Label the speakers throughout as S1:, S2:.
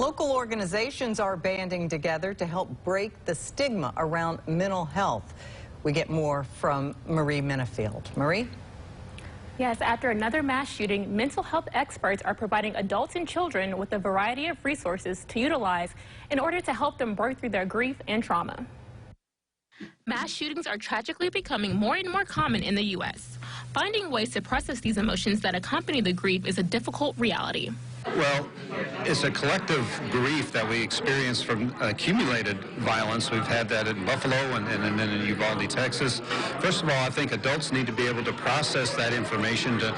S1: Local organizations are banding together to help break the stigma around mental health. We get more from Marie Minifield. Marie?
S2: Yes, after another mass shooting, mental health experts are providing adults and children with a variety of resources to utilize in order to help them work through their grief and trauma. Mass shootings are tragically becoming more and more common in the U.S. Finding ways to process these emotions that accompany the grief is a difficult reality.
S3: Well, it's a collective grief that we experience from accumulated violence. We've had that in Buffalo and then in Uvalde, Texas. First of all, I think adults need to be able to process that information to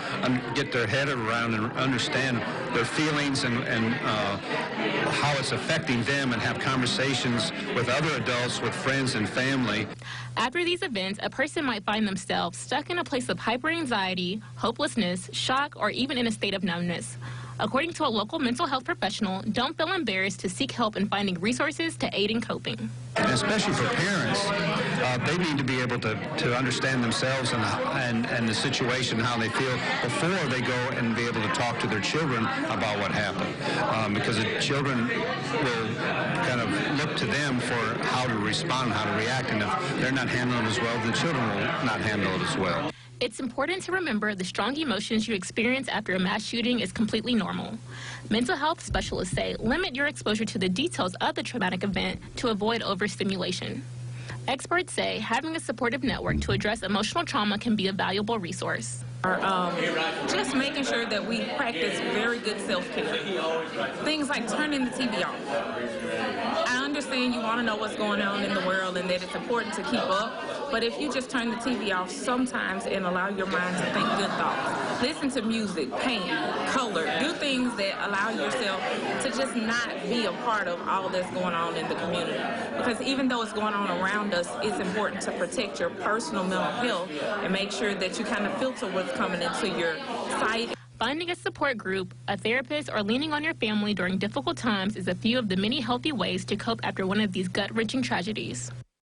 S3: get their head around and understand their feelings and how it's affecting them, and have conversations with other adults, with friends and family.
S2: After these events, a person might find themselves stuck in a place of hyperanxiety, hopelessness, shock, or even in a state of numbness. According to a local mental health professional, don't feel embarrassed to seek help in finding resources to aid in coping.
S3: And especially for parents, they need to be able to understand themselves and the situation, how they feel, before they go and be able to talk to their children about what happened. Because the children will kind of look to them for how to respond, how to react, and if they're not handling it as well, the children will not handle it as well.
S2: It's important to remember the strong emotions you experience after a mass shooting is completely normal. Mental health specialists say limit your exposure to the details of the traumatic event to avoid overstimulation. Experts say having a supportive network to address emotional trauma can be a valuable resource.
S4: Just making sure that we practice very good self-care. Things like turning the TV off. I understand you want to know what's going on in the world and that it's important to keep up, but if you just turn the TV off sometimes and allow your mind to think good thoughts, listen to music, paint, color, do things that allow yourself to just not be a part of all that's going on in the community. Because even though it's going on around us, it's important to protect your personal mental health and make sure that you kind of filter what's coming into your sight.
S2: Finding a support group, a therapist, or leaning on your family during difficult times is a few of the many healthy ways to cope after one of these gut-wrenching tragedies.